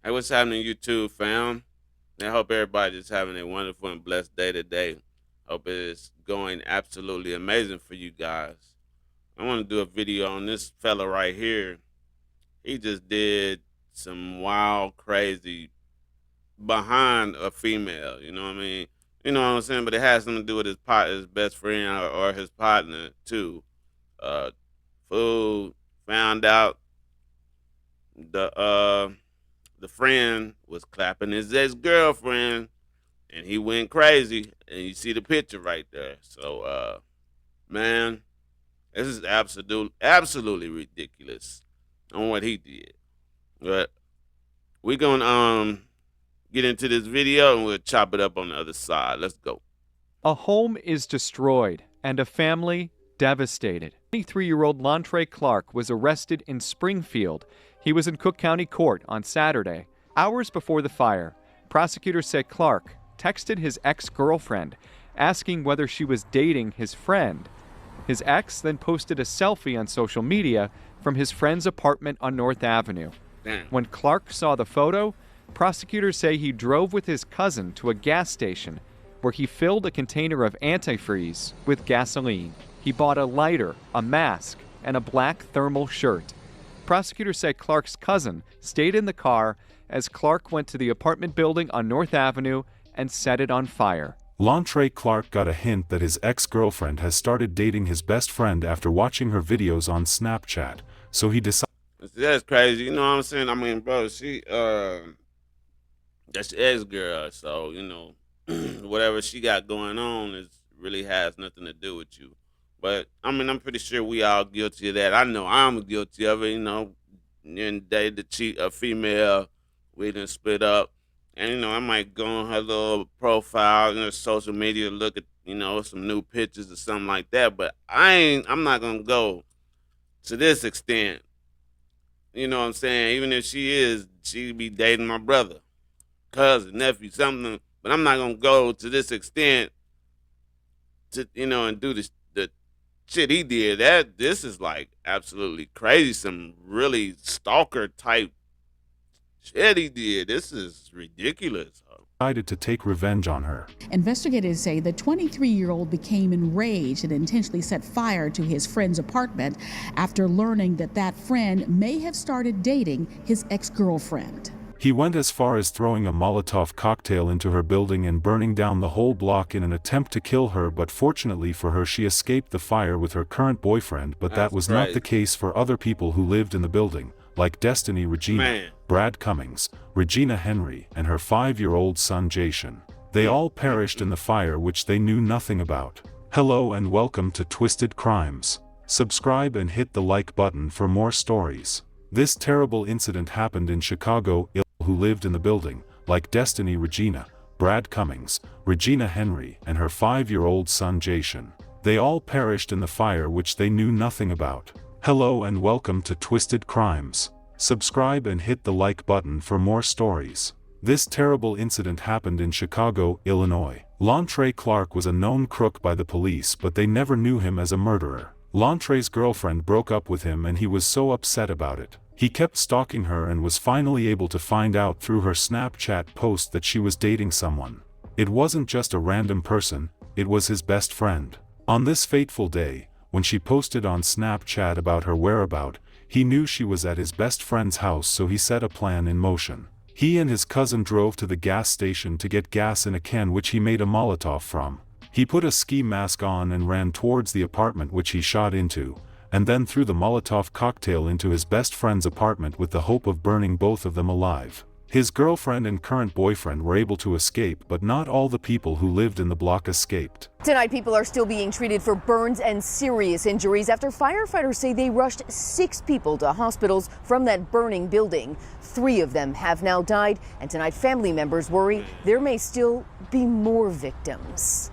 Hey, what's happening, YouTube fam? I hope everybody is having a wonderful and blessed day today. Hope it is going absolutely amazing for you guys. I want to do a video on this fella right here. He just did some wild, crazy behind a female. You know what I mean? You know what I'm saying? But it has something to do with his best friend or his partner too. Uh, fool found out the the friend was clapping his ex-girlfriend and he went crazy, and you see the picture right there. So man, this is absolutely ridiculous on what he did. But we're gonna get into this video and we'll chop it up on the other side. Let's go. A home is destroyed and a family devastated. 23-year-old Lontre Clark was arrested in Springfield. He was in Cook County Court on Saturday. Hours before the fire, prosecutors say Clark texted his ex-girlfriend asking whether she was dating his friend. His ex then posted a selfie on social media from his friend's apartment on North Avenue. Damn. When Clark saw the photo, prosecutors say he drove with his cousin to a gas station where he filled a container of antifreeze with gasoline. He bought a lighter, a mask, and a black thermal shirt. Prosecutors say Clark's cousin stayed in the car as Clark went to the apartment building on North Avenue and set it on fire. Lontre Clark got a hint that his ex-girlfriend has started dating his best friend after watching her videos on Snapchat, so he decided. That's crazy. You know what I'm saying? I mean, bro, she that's your ex-girl, so you know whatever she got going on is really has nothing to do with you. But I mean, I'm pretty sure we all guilty of that. I know I'm guilty of it. You know, and date to cheat a female, we done split up, and you know I might go on her little profile, social media, look at some new pictures or something like that. But I'm not gonna go to this extent. You know what I'm saying? Even if she be dating my brother, cousin, nephew, something. But I'm not gonna go to this extent to and do the shit he did. This is like absolutely crazy. Some really stalker type shit he did. This is ridiculous. Decided to take revenge on her. Investigators say the 23-year-old became enraged and intentionally set fire to his friend's apartment after learning that friend may have started dating his ex-girlfriend. He went as far as throwing a Molotov cocktail into her building and burning down the whole block in an attempt to kill her, but fortunately for her she escaped the fire with her current boyfriend, but that was not the case for other people who lived in the building, like Destiny Regina, Brad Cummings, Regina Henry, and her 5-year-old son Jason. They all perished in the fire which they knew nothing about. Hello and welcome to Twisted Crimes. Subscribe and hit the like button for more stories. This terrible incident happened in Chicago. Who lived in the building, like Destiny Regina, Brad Cummings, Regina Henry, and her 5-year-old son Jason. They all perished in the fire which they knew nothing about. Hello and welcome to Twisted Crimes. Subscribe and hit the like button for more stories. This terrible incident happened in Chicago, Illinois. Lontre Clark was a known crook by the police, but they never knew him as a murderer. Lontre's girlfriend broke up with him and he was so upset about it. He kept stalking her and was finally able to find out through her Snapchat post that she was dating someone. It wasn't just a random person, it was his best friend. On this fateful day, when she posted on Snapchat about her whereabouts, he knew she was at his best friend's house, so he set a plan in motion. He and his cousin drove to the gas station to get gas in a can which he made a Molotov from. He put a ski mask on and ran towards the apartment which he shot into, and then threw the Molotov cocktail into his best friend's apartment with the hope of burning both of them alive. His girlfriend and current boyfriend were able to escape, but not all the people who lived in the block escaped. Tonight, people are still being treated for burns and serious injuries after firefighters say they rushed 6 people to hospitals from that burning building. 3 of them have now died, and tonight family members worry there may still be more victims.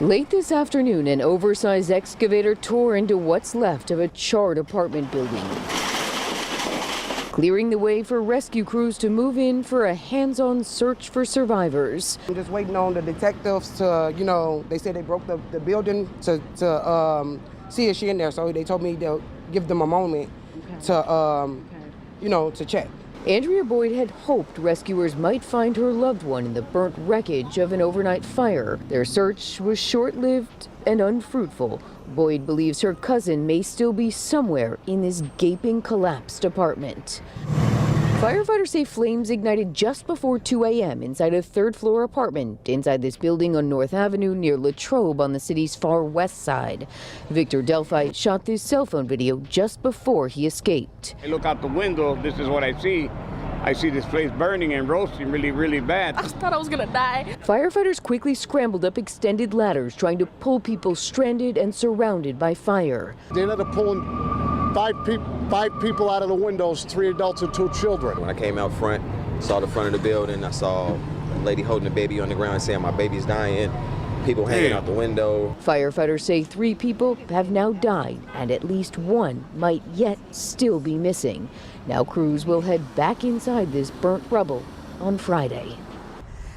Late this afternoon, an oversized excavator tore into what's left of a charred apartment building, clearing the way for rescue crews to move in for a hands-on search for survivors. I'm just waiting on the detectives to, they said they broke the building to see if she in there. So they told me they'll give them a moment to, to check. Andrea Boyd had hoped rescuers might find her loved one in the burnt wreckage of an overnight fire. Their search was short-lived and unfruitful. Boyd believes her cousin may still be somewhere in this gaping, collapsed apartment. Firefighters say flames ignited just before 2 a.m. inside a third-floor apartment inside this building on North Avenue near Latrobe on the city's far west side. Victor Delphi shot this cell phone video just before he escaped. I look out the window, this is what I see. I see this place burning and roasting really, really bad. I thought I was gonna die. Firefighters quickly scrambled up extended ladders trying to pull people stranded and surrounded by fire. They ended up pulling five people out of the windows, 3 adults and 2 children. When I came out front, saw the front of the building, I saw a lady holding a baby on the ground saying my baby's dying, people hanging out the window. Firefighters say 3 people have now died and at least 1 might yet still be missing. Now crews will head back inside this burnt rubble on Friday.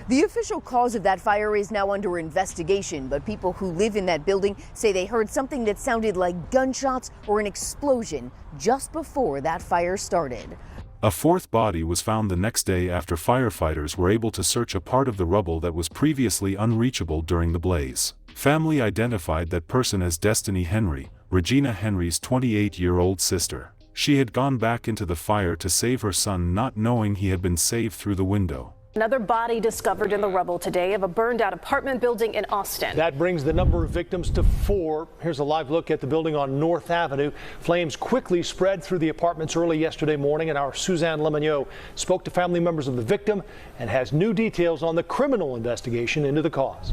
The official cause of that fire is now under investigation, but people who live in that building say they heard something that sounded like gunshots or an explosion just before that fire started. A 4th body was found the next day after firefighters were able to search a part of the rubble that was previously unreachable during the blaze. Family identified that person as Destiny Henry, Regina Henry's 28-year-old sister. She had gone back into the fire to save her son, not knowing he had been saved through the window. Another body discovered in the rubble today of a burned-out apartment building in Austin. That brings the number of victims to 4. Here's a live look at the building on North Avenue. Flames quickly spread through the apartments early yesterday morning, and our Suzanne Lemonnier spoke to family members of the victim and has new details on the criminal investigation into the cause.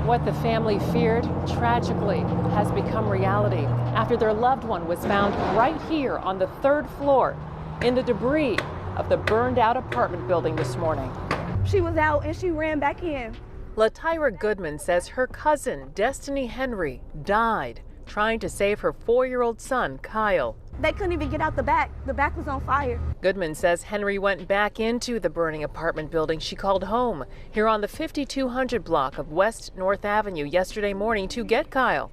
What the family feared, tragically, has become reality after their loved one was found right here on the 3rd floor in the debris of the burned-out apartment building this morning. She was out and she ran back in. LaTyra Goodman says her cousin, Destiny Henry, died trying to save her 4-year-old son, Kyle. They couldn't even get out the back. The back was on fire. Goodman says Henry went back into the burning apartment building she called home here on the 5200 block of West North Avenue yesterday morning to get Kyle.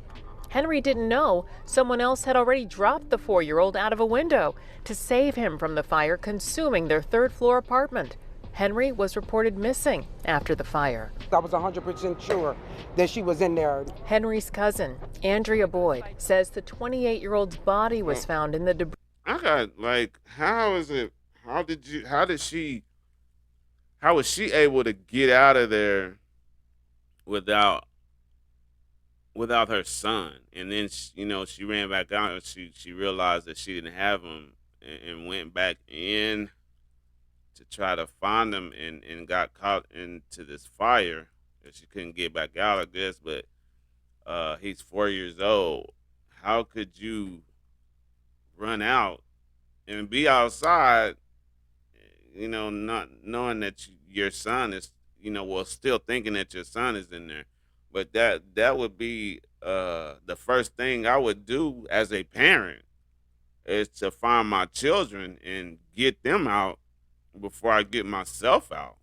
Henry didn't know someone else had already dropped the 4-year-old out of a window to save him from the fire consuming their 3rd-floor apartment. Henry was reported missing after the fire. I was 100% sure that she was in there. Henry's cousin, Andrea Boyd, says the 28-year-old's body was found in the debris. I got, how was she able to get out of there without her son? And then she ran back out and she realized that she didn't have him and went back in to try to find him and got caught into this fire that she couldn't get back out, I guess. But he's 4 years old. How could you run out and be outside, not knowing that your son is, still thinking that your son is in there? But that would be the first thing I would do as a parent, is to find my children and get them out before I get myself out.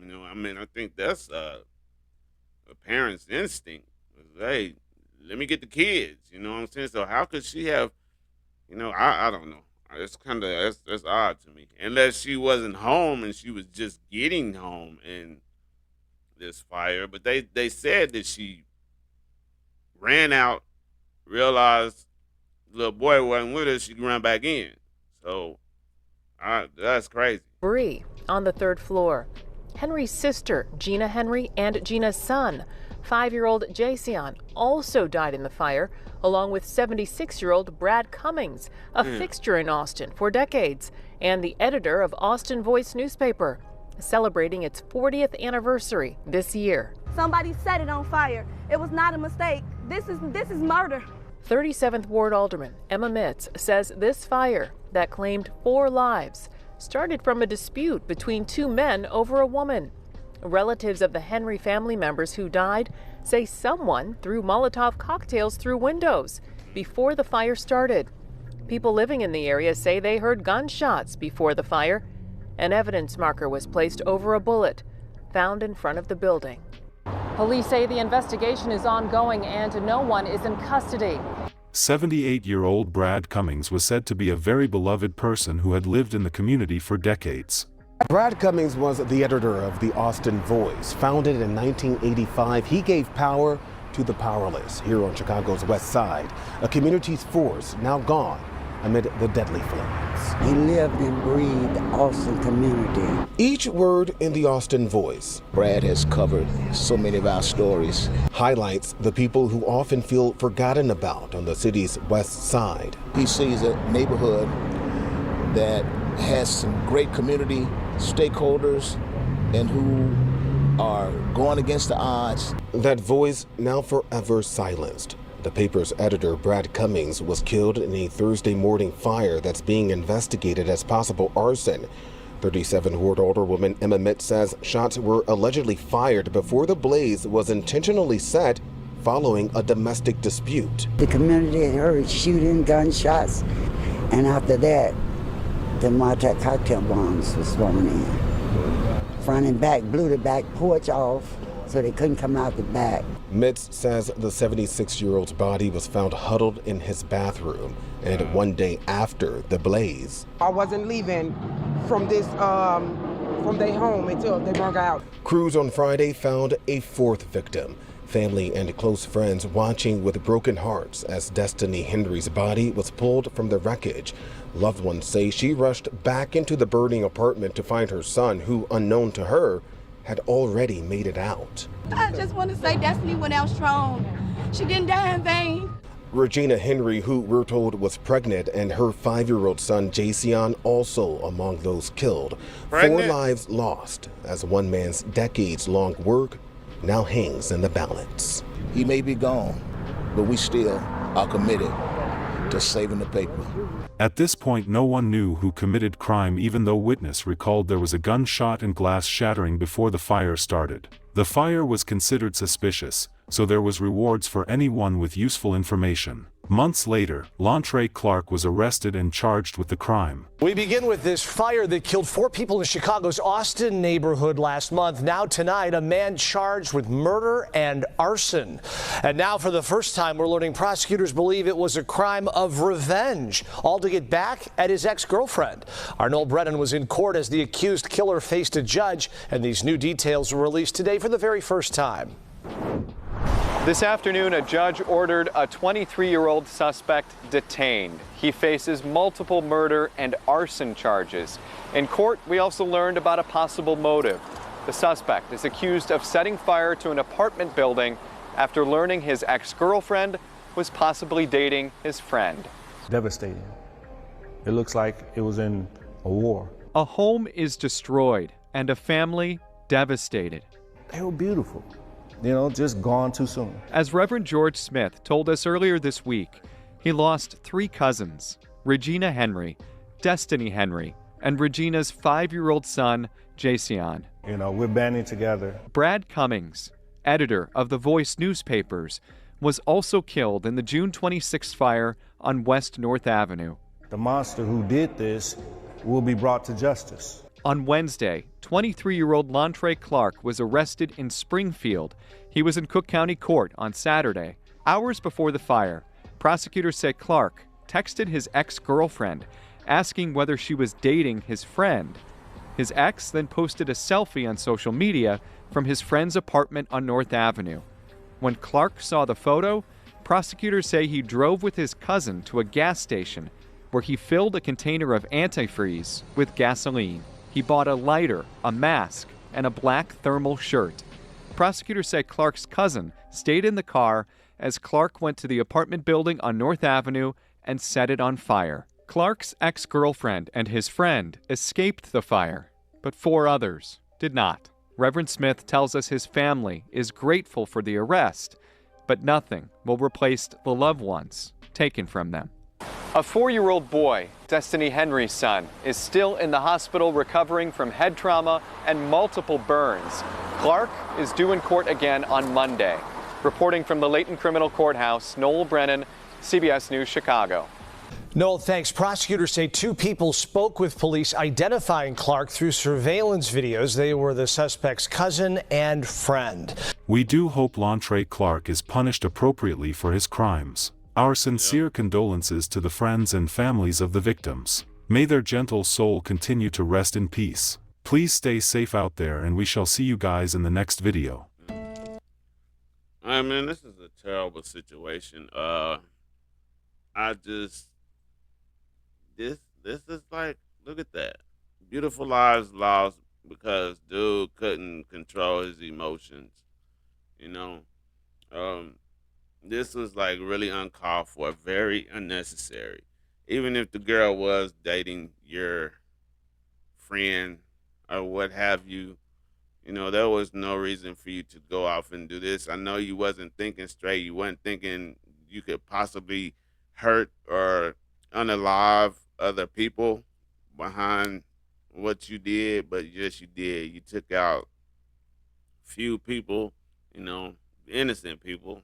I think that's a parent's instinct. Hey, let me get the kids. You know what I'm saying? So how could she have? I don't know. It's that's odd to me. Unless she wasn't home and she was just getting home and this fire, but they said that she ran out, realized the little boy wasn't with her, she ran back in. So that's crazy. Debris on the 3rd floor. Henry's sister, Gina Henry, and Gina's son, 5-year-old Jason, also died in the fire, along with 76-year-old Brad Cummings, a fixture in Austin for decades, and the editor of Austin Voice newspaper, celebrating its 40th anniversary this year. Somebody set it on fire. It was not a mistake. This is murder. 37th Ward Alderman Emma Mitz says this fire that claimed 4 lives started from a dispute between 2 men over a woman. Relatives of the Henry family members who died say someone threw Molotov cocktails through windows before the fire started. People living in the area say they heard gunshots before the fire. An evidence marker was placed over a bullet found in front of the building. Police say the investigation is ongoing and no one is in custody. 78-year-old Brad Cummings was said to be a very beloved person who had lived in the community for decades. Brad Cummings was the editor of the Austin Voice. Founded in 1985, he gave power to the powerless here on Chicago's West Side, a community's force now gone amid the deadly flames. He lived and breathed the Austin community. Each word in the Austin Voice, Brad has covered so many of our stories, highlights the people who often feel forgotten about on the city's West Side. He sees a neighborhood that has some great community stakeholders and who are going against the odds. That voice now forever silenced. The paper's editor, Brad Cummings, was killed in a Thursday morning fire that's being investigated as possible arson. 37-year-old Alderwoman Emma Mitt says shots were allegedly fired before the blaze was intentionally set following a domestic dispute. The community had heard shooting, gunshots, and after that, the Molotov cocktail bombs was thrown in. Front and back, blew the back porch off, so they couldn't come out the back. Mitz says the 76-year-old's body was found huddled in his bathroom, and one day after the blaze. I wasn't leaving from this, from their home until they broke out. Crews on Friday found a fourth victim. Family and close friends watching with broken hearts as Destiny Henry's body was pulled from the wreckage. Loved ones say she rushed back into the burning apartment to find her son, who, unknown to her, had already made it out. I just want to say Destiny went out strong. She didn't die in vain. Regina Henry, who we're told was pregnant, and her 5-year-old son, Jason, also among those killed. Pregnant. 4 lives lost as one man's decades-long work now hangs in the balance. He may be gone, but we still are committed to saving the paper. At this point, no one knew who committed crime, even though witness recalled there was a gunshot and glass shattering before the fire started. The fire was considered suspicious, so there was rewards for anyone with useful information. Months later, Lontre Clark was arrested and charged with the crime. We begin with this fire that killed 4 people in Chicago's Austin neighborhood last month. Now tonight, a man charged with murder and arson. And now for the first time, we're learning prosecutors believe it was a crime of revenge, all to get back at his ex-girlfriend. Our Noel Brennan was in court as the accused killer faced a judge, and these new details were released today for the very first time. This afternoon, a judge ordered a 23-year-old suspect detained. He faces multiple murder and arson charges. In court, we also learned about a possible motive. The suspect is accused of setting fire to an apartment building after learning his ex-girlfriend was possibly dating his friend. Devastating. It looks like it was in a war. A home is destroyed and a family devastated. They were beautiful. You know, just gone too soon. As Reverend George Smith told us earlier this week, he lost 3 cousins, Regina Henry, Destiny Henry, and Regina's 5-year-old son, Jason. You know, we're banding together. Brad Cummings, editor of the Voice newspapers, was also killed in the June 26 fire on West North Avenue. The monster who did this will be brought to justice. On Wednesday, 23-year-old Lontre Clark was arrested in Springfield. He was in Cook County Court on Saturday. Hours before the fire, prosecutors say Clark texted his ex-girlfriend asking whether she was dating his friend. His ex then posted a selfie on social media from his friend's apartment on North Avenue. When Clark saw the photo, prosecutors say he drove with his cousin to a gas station where he filled a container of antifreeze with gasoline. He bought a lighter, a mask, and a black thermal shirt. Prosecutors say Clark's cousin stayed in the car as Clark went to the apartment building on North Avenue and set it on fire. Clark's ex-girlfriend and his friend escaped the fire, but 4 others did not. Reverend Smith tells us his family is grateful for the arrest, but nothing will replace the loved ones taken from them. A 4-year-old boy, Destiny Henry's son, is still in the hospital recovering from head trauma and multiple burns. Clark is due in court again on Monday. Reporting from the Layton Criminal Courthouse, Noel Brennan, CBS News, Chicago. Noel, thanks. Prosecutors say 2 people spoke with police identifying Clark through surveillance videos. They were the suspect's cousin and friend. We do hope Lontre Clark is punished appropriately for his crimes. Our sincere condolences to the friends and families of the victims. May their gentle soul continue to rest in peace. Please stay safe out there, and we shall see you guys in the next video. I mean, this is a terrible situation. I just this is like, look at that. Beautiful lives lost because dude couldn't control his emotions. You know, um, this was like really uncalled for, very unnecessary. Even if the girl was dating your friend or what have you, there was no reason for you to go off and do this. I know you wasn't thinking straight. You weren't thinking you could possibly hurt or unalive other people behind what you did, but yes, you did. You took out few people, innocent people.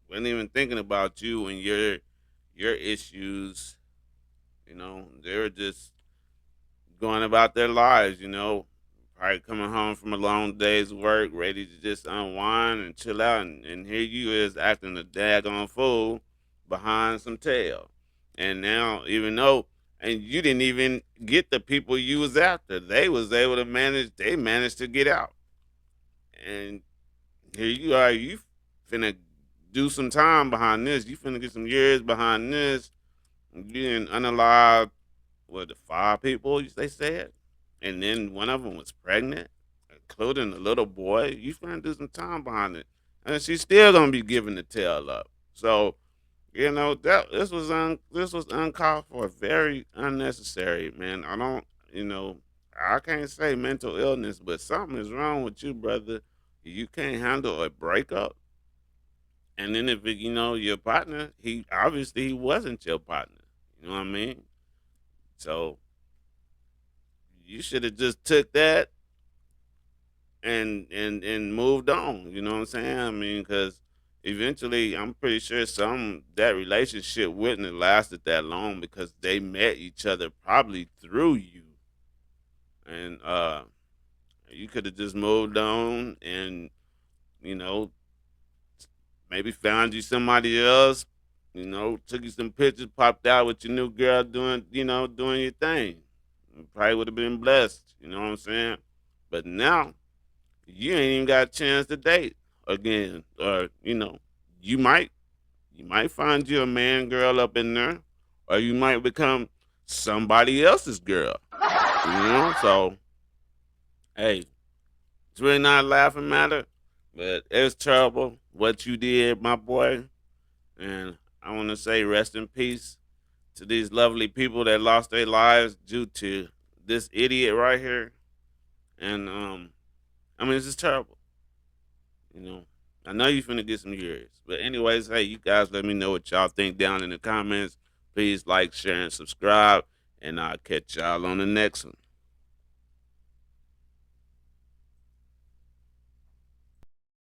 Wasn't even thinking about you and your issues. They were just going about their lives, probably coming home from a long day's work, ready to just unwind and chill out, and here you is acting a daggone fool behind some tail. And now, even though, and you didn't even get the people you was after, they was able to they managed to get out. And here you are, you finna do some time behind this. You finna get some years behind this. You didn't unalive, the 5 people they said, and then one of them was pregnant, including the little boy. You finna do some time behind it, and she's still gonna be giving the tail up. So, that this was uncalled for, very unnecessary, man. I can't say mental illness, but something is wrong with you, brother. You can't handle a breakup, and then if your partner, he obviously he wasn't your partner. You know what I mean? So you should have just took that and moved on. You know what I'm saying? I mean, because eventually, I'm pretty sure that relationship wouldn't have lasted that long because they met each other probably through you, and you could have just moved on and you know maybe found you somebody else. Took you some pictures, popped out with your new girl doing your thing. You probably would have been blessed. You know what I'm saying? But now you ain't even got a chance to date again, or you might find you a man girl up in there, or you might become somebody else's girl. So hey, it's really not a laughing matter, but it's terrible what you did, my boy. And I want to say rest in peace to these lovely people that lost their lives due to this idiot right here. And I mean, it's just terrible. You know, I know you finna get some years, but anyways, hey, you guys, let me know what y'all think down in the comments. Please like, share, and subscribe, and I'll catch y'all on the next one.